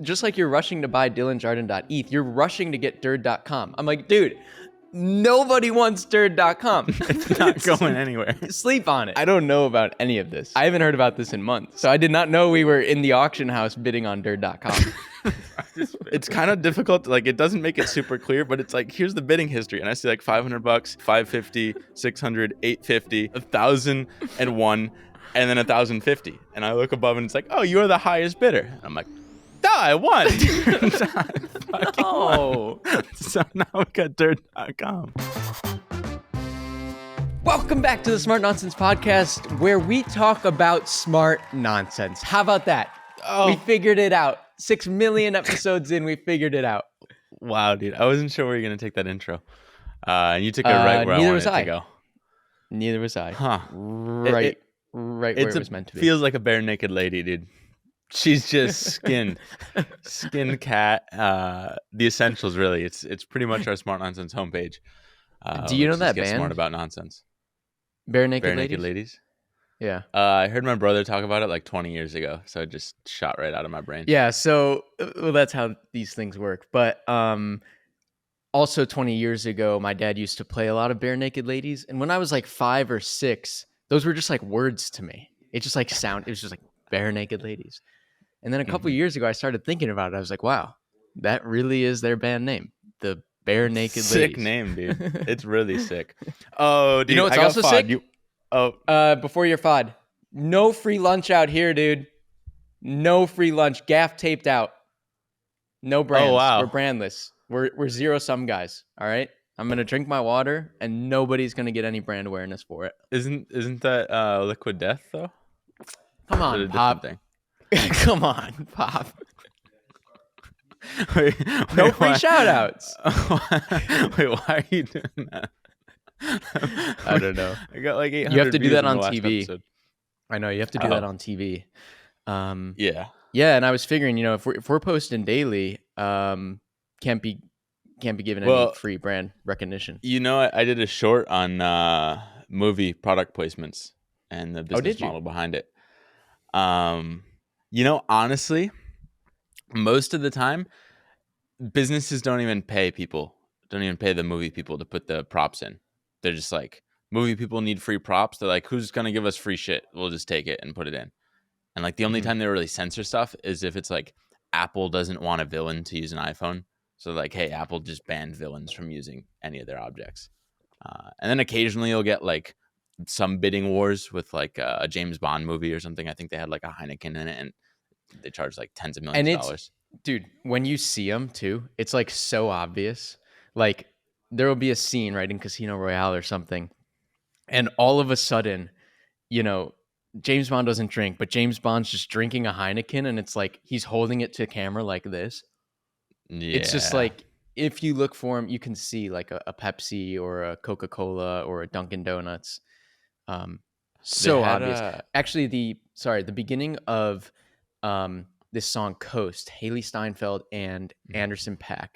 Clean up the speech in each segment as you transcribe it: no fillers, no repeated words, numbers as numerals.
just like you're rushing to buy DylanJardon.eth, you're rushing to get Dird.com. I'm like, dude, nobody wants Dird.com. It's not going anywhere. Sleep on it. I don't know about any of this. I haven't heard about this in months. So I did not know we were in the auction house bidding on Dird.com. It's kind of difficult. Like, it doesn't make it super clear, but it's like, here's the bidding history. And I see like $500, $550, $600, $850, $1,001, and then $1,050. And I look above and it's like, oh, you're the highest bidder. And I'm like, duh, I won. Oh. So now we got Dirt.com. Welcome back to the Smart Nonsense Podcast, where we talk about smart nonsense. How about that? Oh. We figured it out. 6 million episodes in, we figured it out. Wow, dude. I wasn't sure where you were going to take that intro. And you took it right where I wanted it to go. Neither was I. Huh. Right where it was meant to be. Feels like a bare naked lady, dude. She's just skinned cat. The essentials, really. It's pretty much our Smart Nonsense homepage. Do you know that Get band? Smart About Nonsense. Bare Naked Ladies? Yeah. I heard my brother talk about it like 20 years ago, so it just shot right out of my brain. Yeah, so that's how these things work. But also 20 years ago, my dad used to play a lot of Bare Naked Ladies. And when I was like 5 or 6, those were just like words to me. It just like it was just like Bare Naked Ladies. And then a couple years ago, I started thinking about it. I was like, wow, that really is their band name. The Bare Naked Ladies. Sick name, dude. It's really sick. Oh, dude. You know what's also sick? Before your FOD, no free lunch out here, dude. No free lunch. Gaff taped out. No brands. Oh, wow. We're brandless. We're zero-sum guys. All right. I'm gonna drink my water, and nobody's gonna get any brand awareness for it. Isn't that Liquid Death though? Come on, Pop. Thing? Come on, Pop. Wait, no free shout-outs. Wait, why are you doing that? I don't know. I got like 800 You have to do views that in on the last TV. episode. I know you have to do that on TV. Yeah. Yeah, and I was figuring, if we're posting daily, can't be given any free brand recognition. I did a short on movie product placements and the business model behind it. Honestly, most of the time, businesses don't even pay the movie people to put the props in. They're just like, movie people need free props. They're like, who's going to give us free shit? We'll just take it and put it in. And like the only time they really censor stuff is if it's like Apple doesn't want a villain to use an iPhone. So like, hey, Apple just banned villains from using any of their objects. And then occasionally you'll get like some bidding wars with like a James Bond movie or something. I think they had like a Heineken in it and they charged like tens of millions of dollars. Dude, when you see them too, it's like so obvious. Like there will be a scene right in Casino Royale or something. And all of a sudden, James Bond doesn't drink, but James Bond's just drinking a Heineken and it's like he's holding it to camera like this. Yeah. It's just like, if you look for him, you can see like a Pepsi or a Coca-Cola or a Dunkin' Donuts. So obvious. Actually, the beginning of this song Coast, Haley Steinfeld and Anderson .Paak.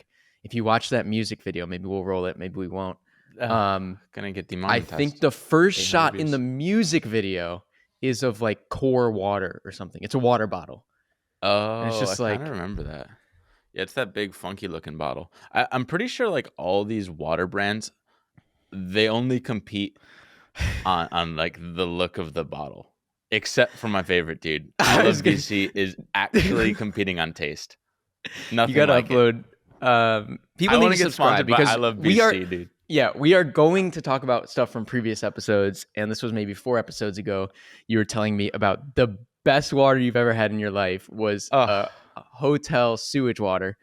If you watch that music video, maybe we'll roll it, maybe we won't. Gonna get demonetized. I think the first shot in the music video is of like Core water or something. It's a water bottle. Oh, and it's just I kind of remember that. Yeah, it's that big funky looking bottle. I'm pretty sure like all these water brands, they only compete on like the look of the bottle. Except for my favorite, dude. I Love BC is actually competing on taste. Nothing. You gotta upload. People need to subscribe because I Love BC, dude. Yeah, we are going to talk about stuff from previous episodes, and this was maybe 4 episodes ago. You were telling me about the best water you've ever had in your life was hotel sewage water,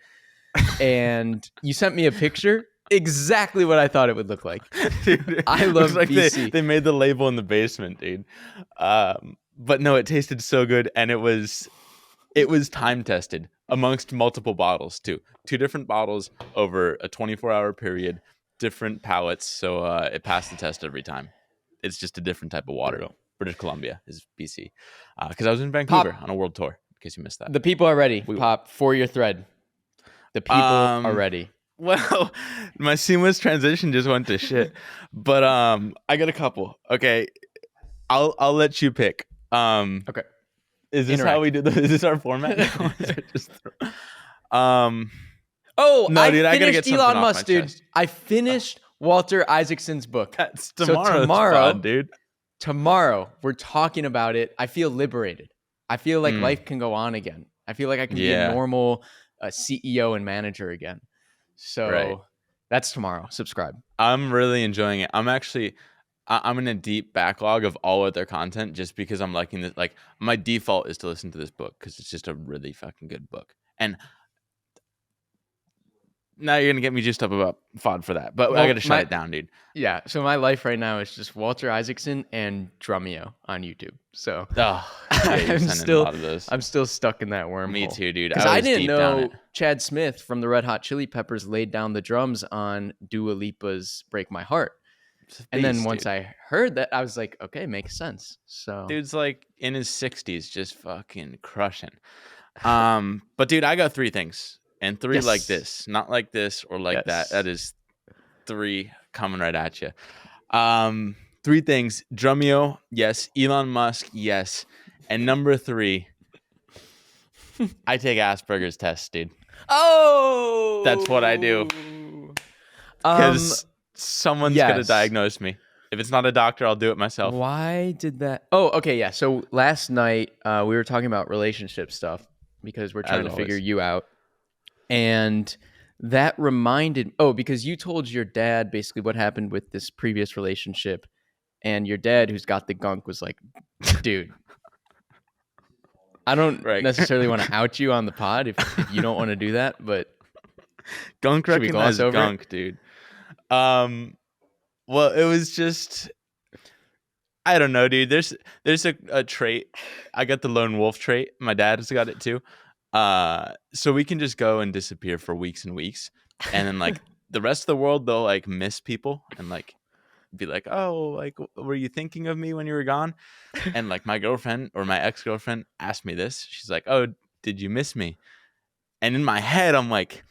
and you sent me a picture. Exactly what I thought it would look like. Dude, I love like BC. They made the label in the basement, dude. But no, it tasted so good, and it was time tested amongst multiple bottles too. 2 different bottles over a 24-hour period, different pallets, so it passed the test every time. It's just a different type of water. British Columbia is BC. Because I was in Vancouver on a world tour. In case you missed that. The people are ready. Pop, for your thread. The people are ready. Well, my seamless transition just went to shit. But I got a couple. Okay, I'll let you pick. Okay. Is this how Interact. we do this? Is this our format now? Is it just um Oh, no, I dude, I gotta get finished something Elon off my Musk, dude. chest. I finished Walter Isaacson's book. That's So tomorrow's pod, dude. tomorrow we're talking about it. I feel liberated. I feel like Mm, life can go on again. I feel like I can be a yeah, normal CEO and manager again. right. So that's tomorrow. Subscribe. I'm really enjoying it. I'm in a deep backlog of all other content just because I'm liking this. Like my default is to listen to this book because it's just a really fucking good book. And now you're gonna get me juiced up about FOD for that, but I Well, gotta shut it down, dude. yeah. So my life right now is just Walter Isaacson and Drumeo on YouTube. So Oh, yeah, you're sending a lot of those. I'm still stuck in that wormhole. Me too, dude. Because I I was didn't deep down know it. Chad Smith from the Red Hot Chili Peppers laid down the drums on Dua Lipa's "Break My Heart." It's a And then beast, once dude. I heard that, I was like, okay, makes sense. So Dude's like in his 60s, just fucking crushing. But dude, I got 3 things, and 3 like yes, this, not like this or like that. yes. That is 3 coming right at you. 3 things: Drumeo, yes; Elon Musk, yes; and number 3, I take Asperger's tests, dude. Oh, That's what I do because someone's gonna yes. diagnose me. If it's not a doctor, I'll do it myself. Why did that? Oh, okay, yeah. So last night we were talking about relationship stuff because we're trying As to figure always. you out, and that reminded. Oh, because you told your dad basically what happened with this previous relationship, and your dad, who's got the gunk, was like, "Dude, I don't Right. necessarily want to out you on the pod if you don't want to do that, but Gunk should we gloss recognized over it?" gunk, dude. Well, it was just I don't know, dude. There's a trait. I got the lone wolf trait. My dad has got it too. So we can just go and disappear for weeks and weeks, and then like the rest of the world, they'll like miss people and like be like, oh, like were you thinking of me when you were gone? And like my girlfriend or my ex-girlfriend asked me this. She's like, oh, did you miss me? And in my head, I'm like,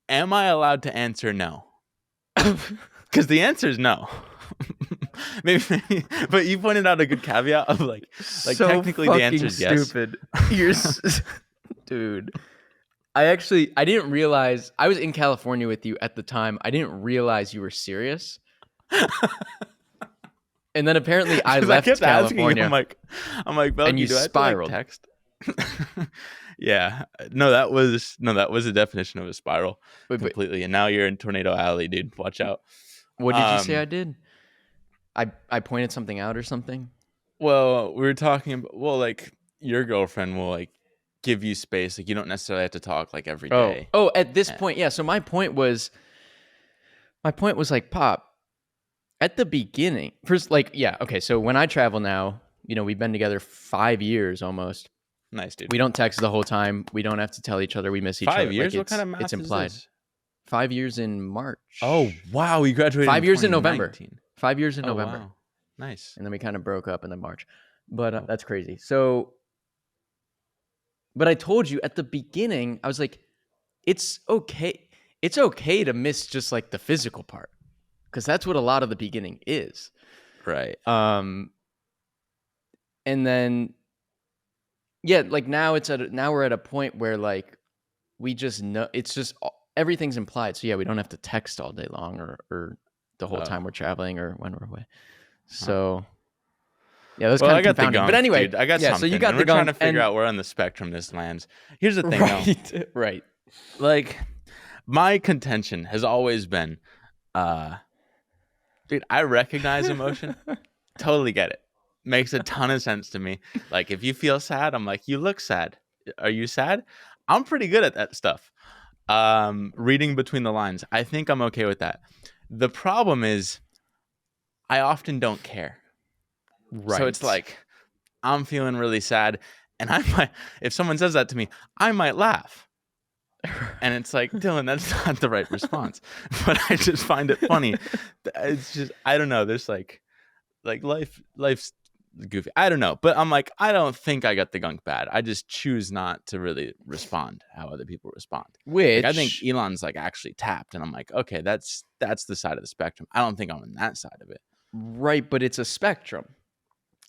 am I allowed to answer no? Because the answer is no. maybe, but you pointed out a good caveat of like So technically the answer is yes. stupid. You're dude. I didn't realize I was in California with you at the time. I didn't realize you were serious. And then apparently I 'Cause left kept asking you, California. I'm like, Belky, And you do I have spiraled. to like text? Yeah, no, that was a definition of a spiral Wait, completely. And now you're in Tornado Alley, dude. Watch out. what did you say I did? I pointed something out or something? Well, we were talking about like your girlfriend will like give you space, like you don't necessarily have to talk like every day. Oh, at this Eh, point, yeah. So my point was like, Pop, at the beginning, first, like, yeah, okay. So when I travel now, we've been together 5 years almost. Nice, dude. We don't text the whole time. We don't have to tell each other we miss each other. 5 years? Like, What kind of math it's is implied. this? 5 years in March. Oh wow, we graduated 5 years in November. 2019. 5 years in Oh November. wow, nice. And then we kind of broke up in the March. But Oh. that's crazy. So, but I told you at the beginning, I was like, it's okay. It's okay to miss just like the physical part, because that's what a lot of the beginning is. Right. And then, yeah, like now we're at a point where like we just know it's just everything's implied. So yeah, we don't have to text all day long or the whole time we're traveling or when we're away. So yeah, that's kind I of got the confounding. gunk, But anyway, dude. I got yeah. something. So you got and the we're trying gunk to figure and, out where on the spectrum this lands. Here's the thing, though. right, right. Like, my contention has always been, dude, I recognize emotion. Totally get it. Makes a ton of sense to me. Like, if you feel sad, I'm like, you look sad. Are you sad? I'm pretty good at that stuff. Reading between the lines. I think I'm okay with that. The problem is I often don't care. Right. So it's like, I'm feeling really sad. And if someone says that to me, I might laugh. And it's like, Dylan, that's not the right response. But I just find it funny. It's just, I don't know. There's like life's goofy. I don't know. But I'm like, I don't think I got the gunk bad. I just choose not to really respond how other people respond. Which Like, I think Elon's like actually tapped. And I'm like, okay, that's the side of the spectrum. I don't think I'm on that side of it. right, but it's a spectrum.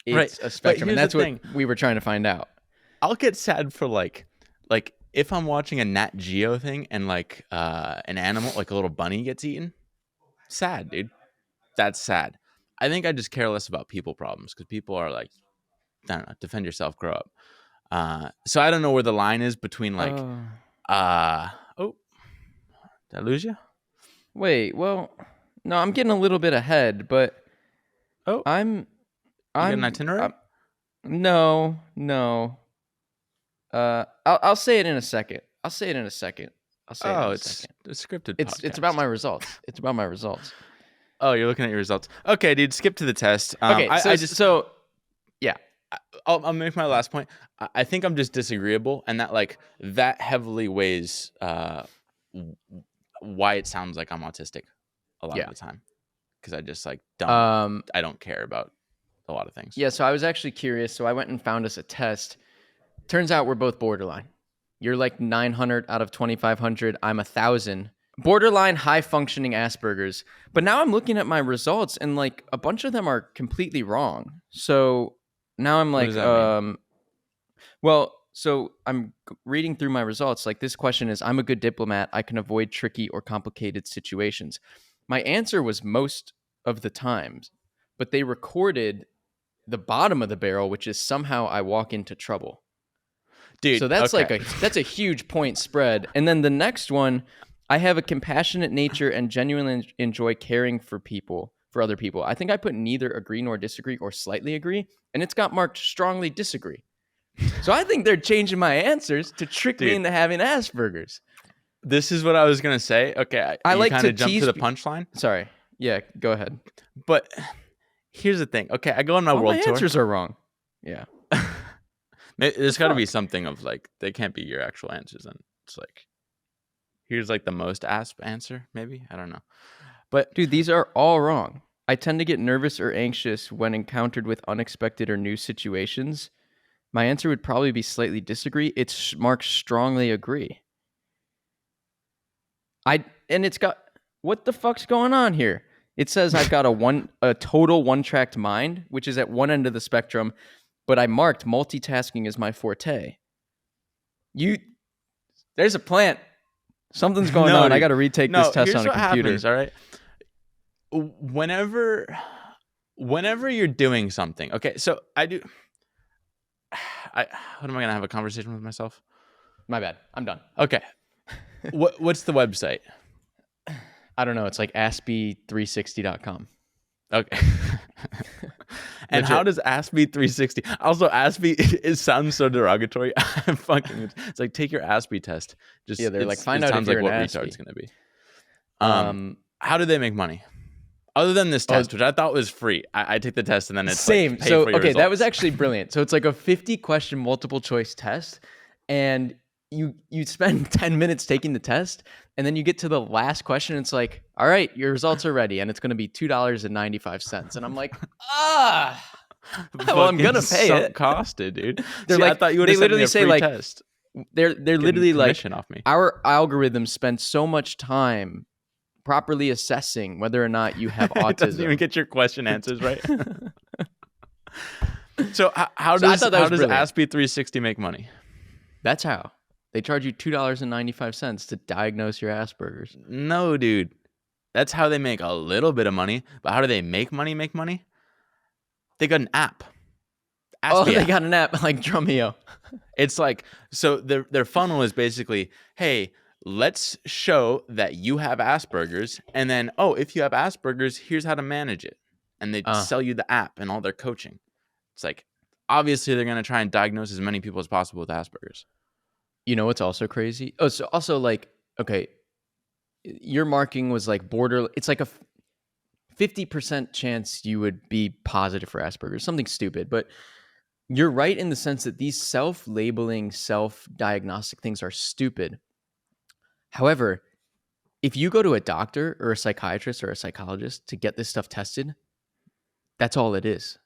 It's Right. a spectrum. And here's that's the what thing. we were trying to find out. I'll get sad for like if I'm watching a Nat Geo thing and like an animal like a little bunny gets eaten. Sad, dude. That's sad. I think I just care less about people problems because people are like, I don't know, defend yourself, grow up. So I don't know where the line is between like, Uh, oh, did I lose you? Wait, well, no, I'm getting a little bit ahead, but Oh, I'm, you got an I'm, itinerary? no, no. I'll say it in a second. I'll say it in a second. I'll say it in Oh, a it's second. a scripted It's about podcast. my results. It's about my results. Oh, you're looking at your results. Okay, dude, skip to the test. Okay, I just yeah. I'll make my last point. I think I'm just disagreeable, and that like that heavily weighs w- why it sounds like I'm autistic a lot of Yeah. the time because I just like don't Um, I don't care about a lot of things. yeah, so I was actually curious. So I went and found us a test. Turns out we're both borderline. You're like 900 out of 2,500. I'm 1,000. Borderline high functioning Asperger's. But now I'm looking at my results and like a bunch of them are completely wrong. So now I'm What does like, that mean? well, so I'm reading through my results. Like this question is, I'm a good diplomat. I can avoid tricky or complicated situations. My answer was most of the times, but they recorded the bottom of the barrel, which is somehow I walk into trouble. Dude, So that's okay. like that's a huge point spread. And then the next one, I have a compassionate nature and genuinely enjoy caring for other people. I think I put neither agree nor disagree or slightly agree, and it's got marked strongly disagree. So I think they're changing my answers to trick me Dude, into having Asperger's. this is what I was going to say. Okay, I you like kind to of jumped to tease. the punchline, Sorry. Yeah, go ahead. but here's the thing. Okay, I go on my All my world tour. answers are wrong. Yeah. There's got to be Fuck. something of like they can't be your actual answers, and it's like here's like the most asp answer, maybe I don't know, but Dude, these are all wrong. I tend to get nervous or anxious when encountered with unexpected or new situations. My answer would probably be slightly disagree. It's marked strongly agree. And it's got what the fuck's going on here? It says I've got a total one-tracked mind, which is at one end of the spectrum, but I marked multitasking as my forte. There's a plant. Something's going no, on. I dude, got to retake this no. test Here's on a what computer. happens. All right, whenever you're doing something, okay. So I do. What am I gonna have a conversation with myself? My bad. I'm done. Okay, what's the website? I don't know. It's like aspie360.com. Okay. And Legit. how does Aspie 360? Also, Aspie it sounds so derogatory. It's like take your Aspie test. Just Yeah, they're like, it find out if sounds like you're an what Aspie. retard's gonna be. Um, How do they make money other than this oh, test, which I thought was free? I take the test and then it's same. like pay So, for your okay, that was results. actually brilliant. So it's like a 50 question multiple choice test, and you spend 10 minutes taking the test, and then you get to the last question. And it's like, all right, your results are ready, and it's going to be $2.95. And I'm like, ah, well, I'm Fucking gonna pay sunk it. costed, dude. They're See, I like, thought you would they have sent me literally a say free like, test. they're Getting literally like, commission off me. our algorithm spent so much time properly assessing whether or not you have It doesn't even autism. get your question answers right. So how So I does thought that was brilliant. Aspie 360 make money? That's how. They charge you $2.95 to diagnose your Asperger's. No, dude. That's how they make a little bit of money. But how do they make money? Make money? They got an app. Oh, Aspie they app. got an app like Drumeo. It's like so their funnel is basically, hey, let's show that you have Asperger's, and then if you have Asperger's, here's how to manage it, and they sell you the app and all their coaching. It's like obviously they're gonna try and diagnose as many people as possible with Asperger's. You know what's also crazy? Oh, so also like, okay, your marking was like border. It's like a 50% chance you would be positive for Asperger's, something stupid. But you're right in the sense that these self-labeling, self-diagnostic things are stupid. However, if you go to a doctor or a psychiatrist or a psychologist to get this stuff tested, that's all it is.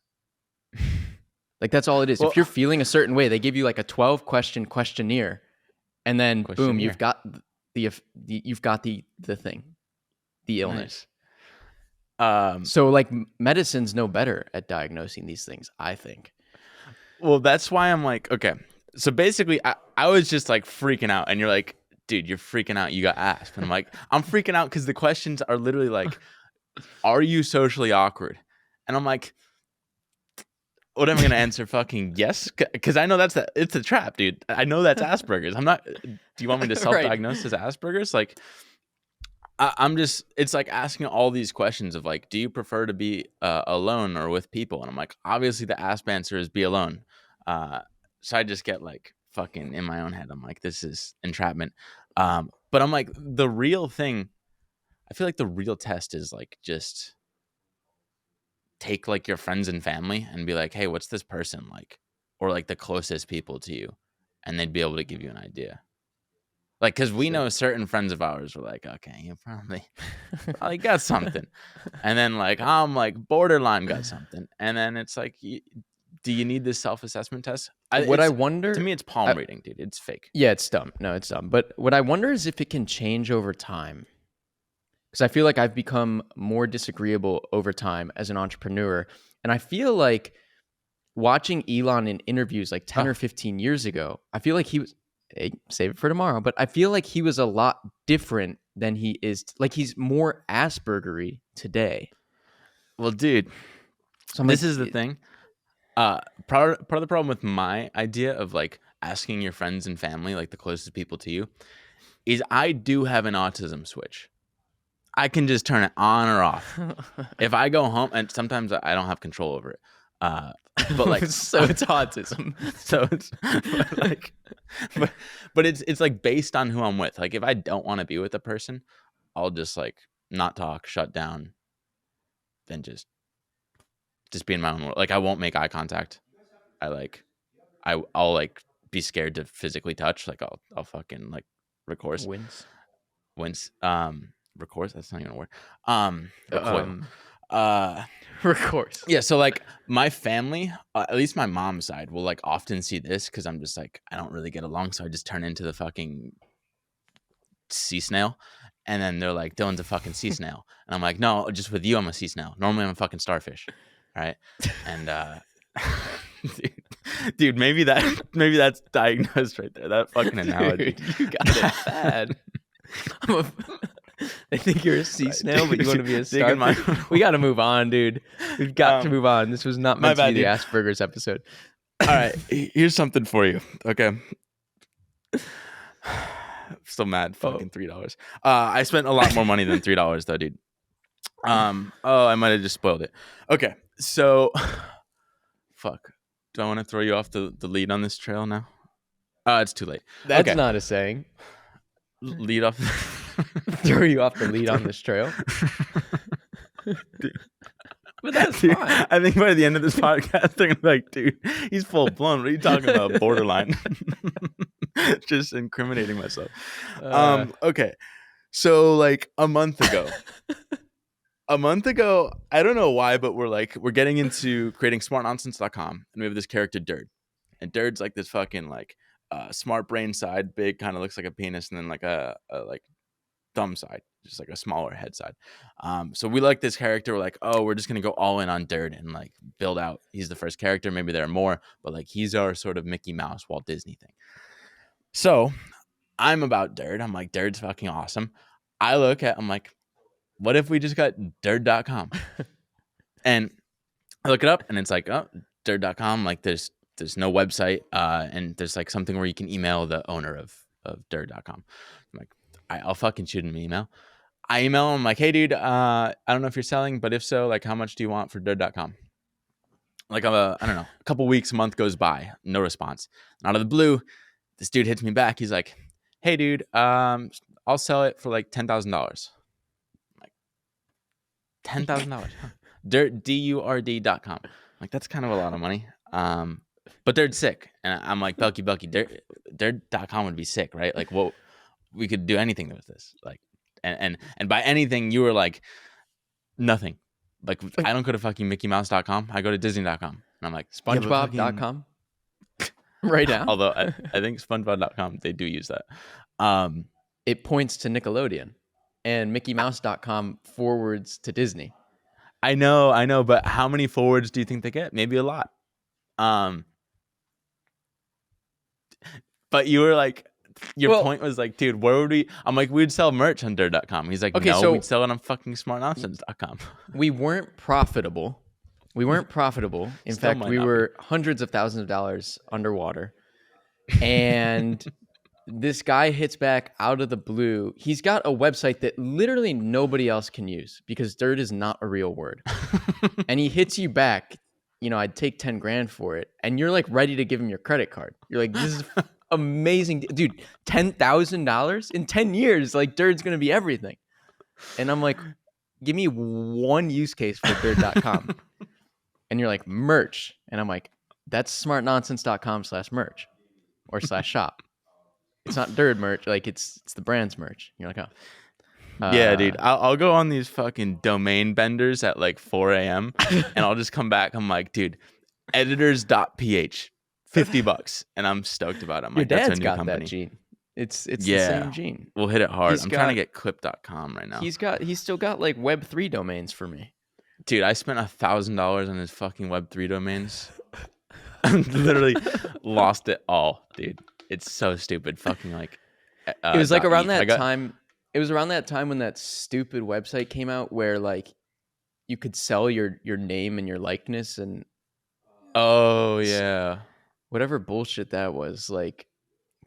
Like that's all it is. Well, If you're feeling a certain way, they give you like a 12 question questionnaire, and then boom, you've got the thing, the illness. nice. So like medicine's no better at diagnosing these things, I think. Well, that's why I'm like, okay. So basically, I was just like freaking out, and you're like, dude, you're freaking out. You got asp, and I'm like, I'm freaking out because the questions are literally like, are you socially awkward? And I'm like, what am I gonna answer? Fucking yes, because I know it's a trap, dude. I know that's Asperger's. I'm not. Do you want me to Right. self-diagnose as Asperger's? Like, I'm just. It's like asking all these questions of like, do you prefer to be alone or with people? And I'm like, obviously the asp answer is be alone. Uh, so I just get like fucking in my own head. I'm like, this is entrapment. But I'm like, the real thing. I feel like the real test is like just take like your friends and family and be like, hey, what's this person like? Or like the closest people to you. And they'd be able to give you an idea. Like, cause we So know certain friends of ours were like, okay, you probably got something. And then like, I'm like borderline got something. And then it's like, do you need this self-assessment test? what I To wonder, me, it's palm reading, dude. It's fake. yeah, it's dumb. No, it's dumb. But what I wonder is if it can change over time. Because I feel like I've become more disagreeable over time as an entrepreneur. And I feel like watching Elon in interviews like 10 Oh, or 15 years ago, I feel like he was, hey, save it for tomorrow, but I feel like he was a lot different than he is. Like he's more Aspergery today. well, dude, So I'm this like, is the thing. Part of the problem with my idea of like asking your friends and family, like the closest people to you, is I do have an autism switch. I can just turn it on or off. If I go home, and sometimes I don't have control over it. But like, so it's autism. so it's but like, but, but it's like based on who I'm with. Like, if I don't want to be with a person, I'll just like not talk, shut down, then just be in my own world. Like, I won't make eye contact. I like I'll like be scared to physically touch. Like I'll fucking like recourse, Wins. wince, recourse. That's not even a word. Recoil. Um, Uh, of course. yeah. So like my family, at least my mom's side, will like often see this because I'm just like I don't really get along, so I just turn into the fucking sea snail. And then they're like, Dylan's a fucking sea snail. And I'm like, no, just with you, I'm a sea snail. Normally I'm a fucking starfish. All right. And dude, maybe that's diagnosed right there. That fucking analogy. Dude, you got it bad. I'm a, they think you're a sea snail, but you want to be a Digging my starfish. We got to move on, dude. We've got to move on. This was not my meant to be bad, the dude. Asperger's episode. All right, here's something for you. Okay. Still mad. Fucking $3. I spent a lot more money than $3 though, dude. Oh, I might have just spoiled it. Okay, so fuck. Do I want to throw you off the lead on this trail now? It's too late. That's Okay. not a saying. Lead off. Throw you off the lead on this trail. But that's Dude, fine. I think by the end of this podcast, they're gonna be like, dude, he's full blown. What are you talking about? Borderline. Just incriminating myself. Okay. So like a month ago, I don't know why, but we're getting into creating smartnonsense.com, and we have this character Dirt. And Dirt's like this fucking like smart brain side, big, kind of looks like a penis, and then like a like thumb side, just like a smaller head side. So we like this character. We're like, oh, we're just gonna go all in on Dirt and like build out. He's the first character. Maybe there are more, but like he's our sort of Mickey Mouse, Walt Disney thing. So I'm about Dirt. I'm like, Dirt's fucking awesome. I'm like, what if we just got dirt.com? And I look it up and it's like, oh, dirt.com. Like there's no website. And there's like something where you can email the owner of dirt.com. I'm like, I'll fucking shoot him an email. I email him like, hey dude, I don't know if you're selling, but if so, like how much do you want for dirt.com? Like I don't know, a couple weeks, a month goes by, no response. And out of the blue, this dude hits me back. He's like, hey dude, I'll sell it for like $10,000. Like $10,000. Dirt.com. Like that's kind of a lot of money. But Dirt's sick. And I'm like, Belky, Dirt.com would be sick, right? Like what we could do anything with this. Like and by anything you were like nothing. Like I don't go to fucking MickeyMouse.com. I go to Disney.com. And I'm like, SpongeBob.com. Right now. Although I think SpongeBob.com, they do use that. It points to Nickelodeon, and MickeyMouse.com forwards to Disney. I know, but how many forwards do you think they get? Maybe a lot. But you were like, your Well, point was like, dude, where would we? I'm like, we'd sell merch on dirt.com. He's like, okay, no, we'd so sell it on fucking smartnonsense.com. we weren't profitable. We weren't profitable. In Still fact, might we not be. were hundreds of thousands of dollars underwater. And this guy hits back out of the blue. He's got a website that literally nobody else can use because dirt is not a real word. And he hits you back, I'd take 10 grand for it. And you're like ready to give him your credit card. You're like, this is amazing. Dude, $10,000 in 10 years, like dirt's going to be everything. And I'm like, give me one use case for dirt.com. And you're like, merch. And I'm like, that's smartnonsense.com/merch or /shop. It's not dirt merch. Like it's the brand's merch. You're like, oh. Yeah, dude. I'll go on these fucking domain benders at like 4 a.m. and I'll just come back. I'm like, dude, editors.ph, $50. And I'm stoked about it. I'm Your like, that's a dad's new got company. that gene. It's the Yeah. same gene. We'll hit it hard. He's I'm trying to got- get clip.com right now. He's still got like Web3 domains for me. Dude, I spent $1,000 on his fucking Web3 domains. Literally lost it all, dude. It's so stupid. Fucking like. It was like around .eth. that time. It was around that time when that stupid website came out where like you could sell your name and your likeness and Oh yeah. whatever bullshit that was. Like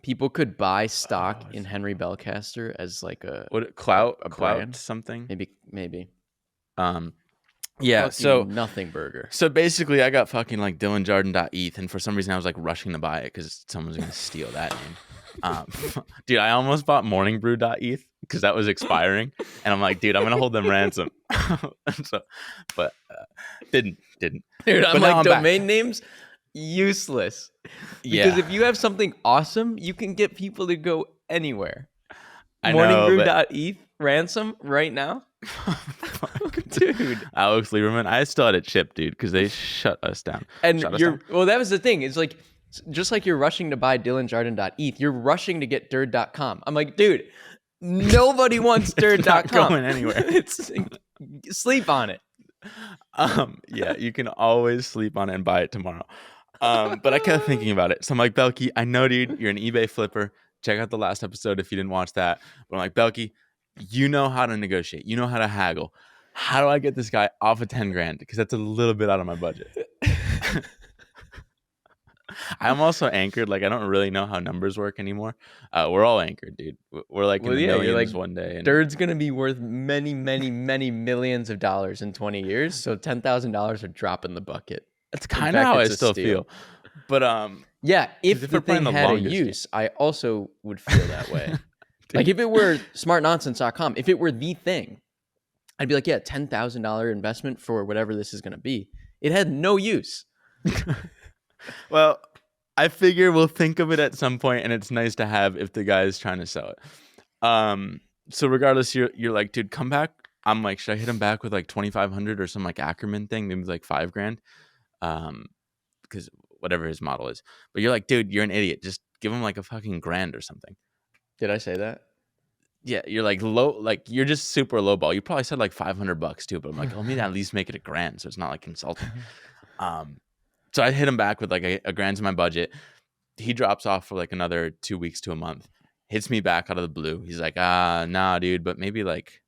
people could buy stock Oh, in Henry Belcaster as like a clout brand. something? Maybe. Yeah, Fucking so nothing burger. So basically, I got fucking like Jardon.eth, and for some reason, I was like rushing to buy it because someone's gonna steal that name. Dude, I almost bought morningbrew.eth because that was expiring, and I'm like, dude, I'm gonna hold them ransom. But didn't. Dude, But I'm now like back. domain names useless. Yeah, Because if you have something awesome, you can get people to go anywhere. I know, but Morningbrew.eth ransom right now. Dude. Alex Lieberman, I still had it shipped, dude, because they shut us down. And Shut us down. well, that was the thing. It's like just like you're rushing to buy DylanJardon.eth, you're rushing to get dirt.com. I'm like, dude, nobody wants dirt.com. not going anywhere. It's sleep on it. Yeah, you can always sleep on it and buy it tomorrow. But I kept thinking about it. So I'm like, Belky, I know, dude, you're an eBay flipper. Check out the last episode if you didn't watch that. But I'm like, Belky, you know how to negotiate. You know how to haggle. How do I get this guy off of 10 grand? Because that's a little bit out of my budget. I'm also anchored. Like, I don't really know how numbers work anymore. We're all anchored, dude. We're like in the You're millions like, one day. And Dirt's going to be worth many, many, many millions of dollars in 20 years. So $10,000 are drop in the bucket. that's kind of how I still feel. But yeah, if if the we're playing thing the had a longest use, I also would feel that way. Like if it were smartnonsense.com, if it were the thing, I'd be like, yeah, $10,000 investment for whatever this is going to be. It had no use. well, I figure we'll think of it at some point, and it's nice to have if the guy is trying to sell it. So regardless, you're like, dude, come back. I'm like, should I hit him back with like 2,500 or some like Ackerman thing, maybe like $5,000, because whatever his model is. But you're like, dude, you're an idiot. Just give him like a fucking grand or something. Did I say that? Yeah, you're like low, like you're just super low ball. You probably said like $500 too, but I'm like, let me at least make it a grand, so it's not like insulting. So I hit him back with like a grand to my budget. He drops off for like another 2 weeks to a month. Hits me back out of the blue. He's like, nah, dude, but maybe like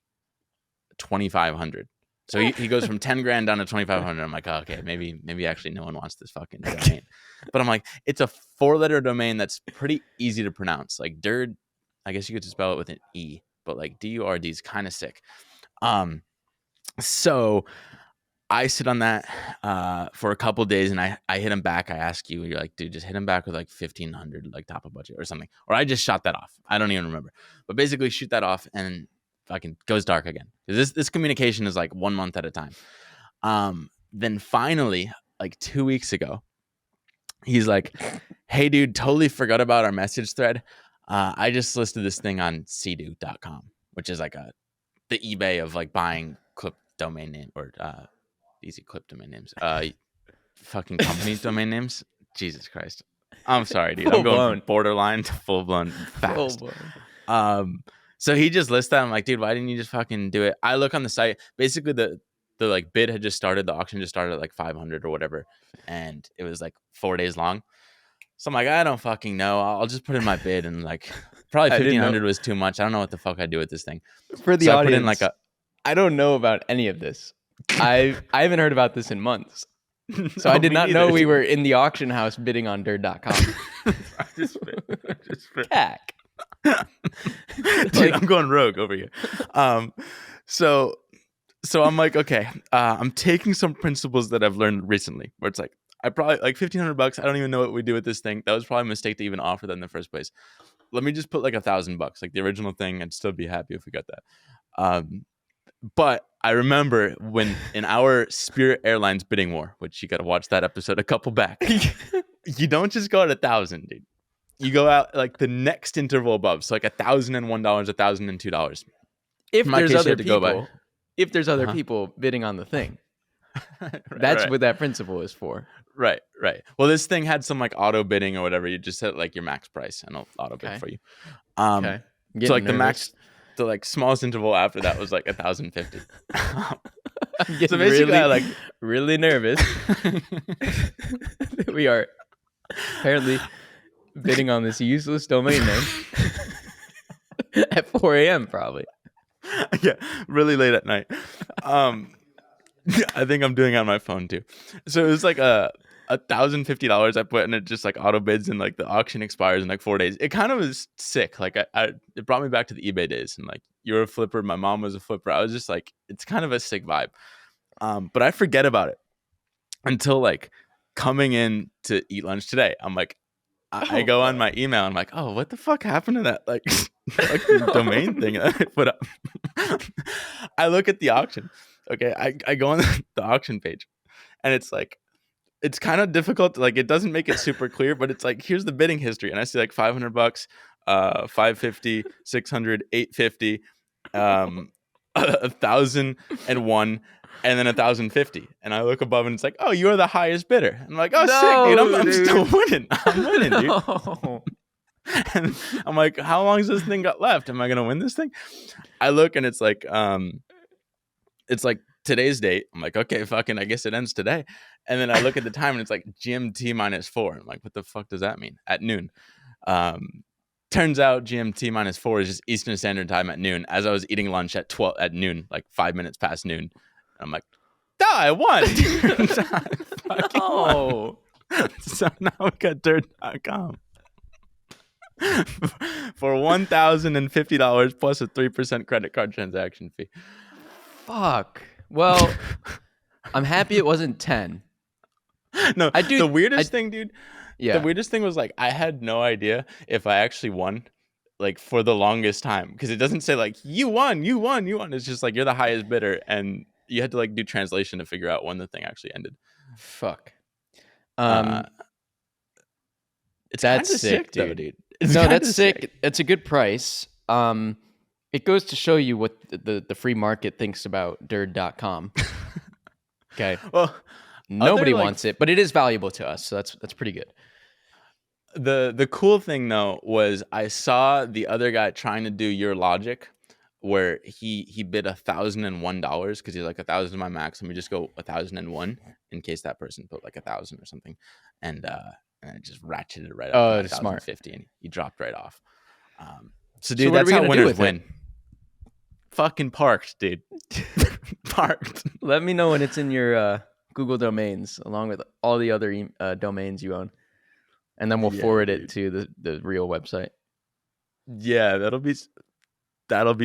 2,500. So he goes from 10 grand down to 2,500. I'm like, okay, maybe actually no one wants this fucking domain. But I'm like, it's a 4-letter domain that's pretty easy to pronounce. Like Durd, I guess you could spell it with an E, but like DURD is kind of sick. So I sit on that for a couple days, and I hit him back. I ask you, you're like, dude, just hit him back with like 1,500, like top of budget or something. Or I just shot that off. I don't even remember. But basically shoot that off and fucking goes dark again. This communication is like 1 month at a time. Then finally, like 2 weeks ago, he's like, hey, dude, totally forgot about our message thread. I just listed this thing on cdo.com, which is like the eBay of like buying clip domain name or easy clip domain names. Fucking company domain names. Jesus Christ. I'm sorry, dude. I'm going from borderline to full blown fast. So he just lists that. I'm like, dude, why didn't you just fucking do it? I look on the site. Basically, the like bid had just started. The auction just started at like 500 or whatever, and it was like 4 days long. So I'm like, I don't fucking know. I'll just put in my bid, and like probably I didn't know. 1,500 was too much. I don't know what the fuck I do with this thing. For the So I put in like audience, a. I don't know about any of this. I haven't heard about this in months. So I No, did me not know neither, we dude. were in the auction house bidding on dirt.com. I just spit. CAC. Dude, Like- I'm going rogue over here. So I'm like, okay, I'm taking some principles that I've learned recently, where it's like, I probably like $1,500. I don't even know what we do with this thing. That was probably a mistake to even offer that in the first place. Let me just put like $1,000, like the original thing. I'd still be happy if we got that. But I remember when in our Spirit Airlines bidding war, which you got to watch that episode a couple back, you don't just go at 1,000, dude. You go out like the next interval above, so like $1,001, $1,002. If In my there's case, you other have to go by. people, if there's other Uh-huh. people bidding on the thing, That's what that principle is for. Right. Well, this thing had some like auto bidding or whatever. You just set like your max price, and it'll auto bid Okay. for you. Okay. So like the max, the like smallest interval after that was like 1,050. I'm So getting basically, really, I like really nervous. We are apparently bidding on this useless domain name at 4 a.m. probably. yeah, really late at night. I think I'm doing it on my phone too. So it was like $1,050 I put, and it just like auto bids, and like the auction expires in like 4 days. It kind of was sick. Like it brought me back to the eBay days, and like you're a flipper, my mom was a flipper. I was just like, it's kind of a sick vibe. But I forget about it until like coming in to eat lunch today. I'm like, I go on my email. I'm like, oh, what the fuck happened to that like domain thing that I put up? I look at the auction. Okay, I go on the auction page, and it's like, it's kind of difficult. Like, it doesn't make it super clear, but it's like, here's the bidding history, and I see like $500, 550, 600, 850, 1,001, and then 1,050. And I look above, and it's like, oh, you're the highest bidder. I'm like, oh, sick, dude. I'm still winning. I'm winning, dude. No. And I'm like, how long has this thing got left? Am I gonna win this thing? I look, and it's like today's date. I'm like, okay, fucking, I guess it ends today. And then I look at the time, and it's like GMT -4. I'm like, what the fuck does that mean? At noon. Turns out GMT -4 is just Eastern Standard Time at noon. As I was eating lunch at noon, like 5 minutes past noon. I'm like, I won. I No. won. So now we got dirt.com. For $1,050 plus a 3% credit card transaction fee. Fuck. Well, I'm happy it wasn't 10. No, the weirdest thing, dude. Yeah. The weirdest thing was like, I had no idea if I actually won, like for the longest time, because it doesn't say like you won. It's just like you're the highest bidder, and you had to like do translation to figure out when the thing actually ended. Fuck. It's that's sick, dude. though, dude. No, that's sick. It's a good price. It goes to show you what the free market thinks about dirt.com. Okay. Well, nobody wants it, but it is valuable to us, so that's pretty good. The cool thing though was I saw the other guy trying to do your logic, where he bid $1,001 because he's like, 1,000 is my max. Let me just go 1,001 in case that person put like 1,000 or something, and I just ratcheted it right up. Oh, to smart. 1,050, and he dropped right off. So dude, what are that's we how gonna do winners with it? win. Fucking parked, dude. Parked. Let me know when it's in your Google domains, along with all the other domains you own, and then we'll forward it to the real website. Yeah, that'll be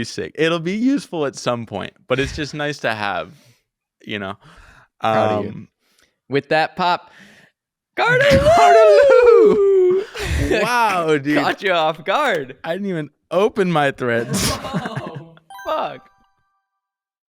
sick. It'll be useful at some point, but it's just nice to have, you know. Proud of you. With that, Pop, Garden. Wow, dude. Caught you off guard. I didn't even open my threads. Oh, fuck.